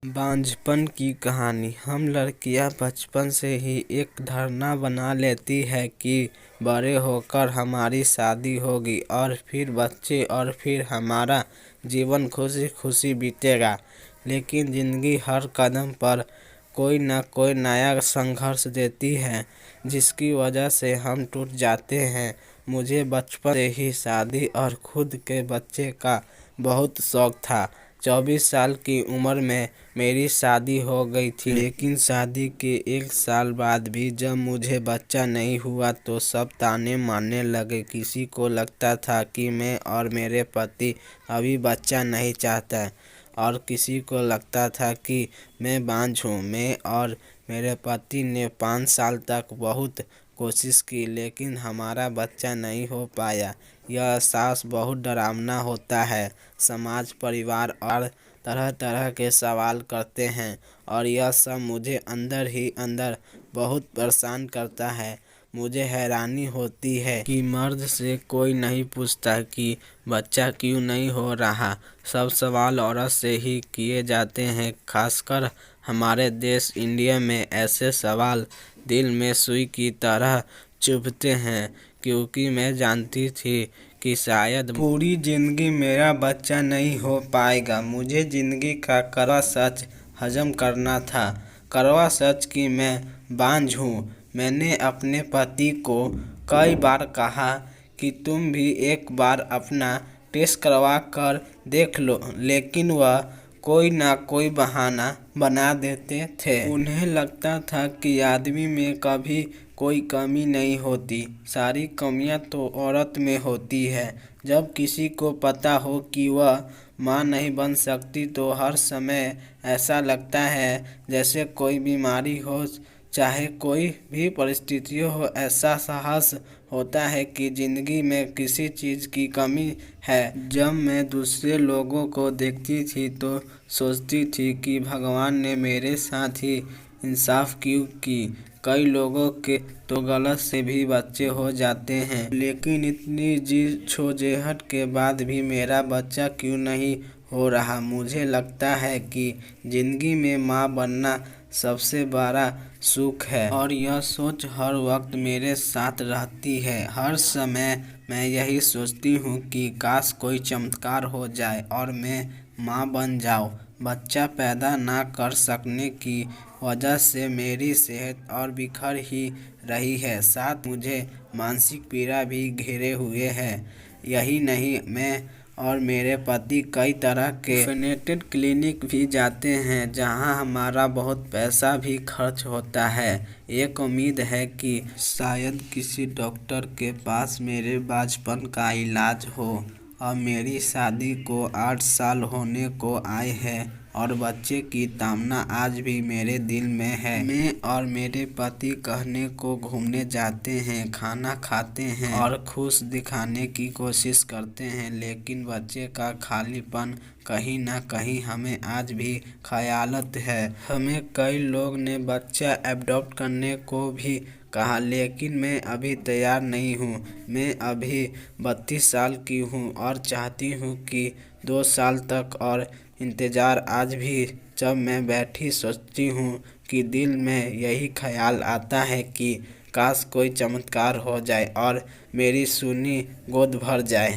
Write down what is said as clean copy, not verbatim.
बांझपन की कहानी। हम लड़कियां बचपन से ही एक धारणा बना लेती है कि बड़े होकर हमारी शादी होगी और फिर बच्चे और फिर हमारा जीवन खुशी खुशी बीतेगा। लेकिन ज़िंदगी हर कदम पर कोई न कोई नया संघर्ष देती है जिसकी वजह से हम टूट जाते हैं। मुझे बचपन से ही शादी और खुद के बच्चे का बहुत शौक था। 24 साल की उम्र में मेरी शादी हो गई थी, लेकिन शादी के 1 साल बाद भी जब मुझे बच्चा नहीं हुआ तो सब ताने मारने लगे। किसी को लगता था कि मैं और मेरे पति अभी बच्चा नहीं चाहते और किसी को लगता था कि मैं बांझ हूँ। मैं और मेरे पति ने 5 साल तक बहुत कोशिश की, लेकिन हमारा बच्चा नहीं हो पाया। यह एहसास बहुत डरावना होता है। समाज, परिवार और तरह तरह के सवाल करते हैं और यह सब मुझे अंदर ही अंदर बहुत परेशान करता है। मुझे हैरानी होती है कि मर्द से कोई नहीं पूछता कि बच्चा क्यों नहीं हो रहा। सब सवाल औरत से ही किए जाते हैं। खासकर हमारे देश इंडिया में ऐसे सवाल दिल में सुई की तरह चुभते हैं, क्योंकि मैं जानती थी कि शायद पूरी जिंदगी मेरा बच्चा नहीं हो पाएगा। मुझे जिंदगी का कड़वा सच हजम करना था। कड़वा सच कि मैं बांझ हूँ। मैंने अपने पति को कई बार कहा कि तुम भी एक बार अपना टेस्ट करवा कर देख लो, लेकिन वह कोई ना कोई बहाना बना देते थे। उन्हें लगता था कि आदमी में कभी कोई कमी नहीं होती, सारी कमियां तो औरत में होती है। जब किसी को पता हो कि वह मां नहीं बन सकती तो हर समय ऐसा लगता है जैसे कोई बीमारी हो, चाहे कोई भी परिस्थिति हो। ऐसा साहस होता है कि जिंदगी में किसी चीज़ की कमी है। जब मैं दूसरे लोगों को देखती थी तो सोचती थी कि भगवान ने मेरे साथ ही इंसाफ क्यों की। कई लोगों के तो गलत से भी बच्चे हो जाते हैं, लेकिन इतनी जद्दोजहद के बाद भी मेरा बच्चा क्यों नहीं हो रहा। मुझे लगता है कि जिंदगी में माँ बनना सबसे बड़ा सुख है और यह सोच हर वक्त मेरे साथ रहती है। हर समय मैं यही सोचती हूँ कि काश कोई चमत्कार हो जाए और मैं माँ बन जाऊँ। बच्चा पैदा ना कर सकने की वजह से मेरी सेहत और बिखर ही रही है, साथ मुझे मानसिक पीड़ा भी घेरे हुए है। यही नहीं, मैं और मेरे पति कई तरह के फर्टिलिटी क्लिनिक भी जाते हैं, जहां हमारा बहुत पैसा भी खर्च होता है। एक उम्मीद है कि शायद किसी डॉक्टर के पास मेरे बांझपन का इलाज हो। अब मेरी शादी को 8 साल होने को आए हैं और बच्चे की तमन्ना आज भी मेरे दिल में है। मैं और मेरे पति कहने को घूमने जाते हैं, खाना खाते हैं और खुश दिखाने की कोशिश करते हैं, लेकिन बच्चे का खालीपन कहीं ना कहीं हमें आज भी ख्यालत है। हमें कई लोग ने बच्चा एडॉप्ट करने को भी कहा, लेकिन मैं अभी तैयार नहीं हूँ। मैं अभी 32 साल की हूँ और चाहती हूँ कि 2 साल तक और इंतज़ार। आज भी जब मैं बैठी सोचती हूँ कि दिल में यही ख्याल आता है कि काश कोई चमत्कार हो जाए और मेरी सूनी गोद भर जाए।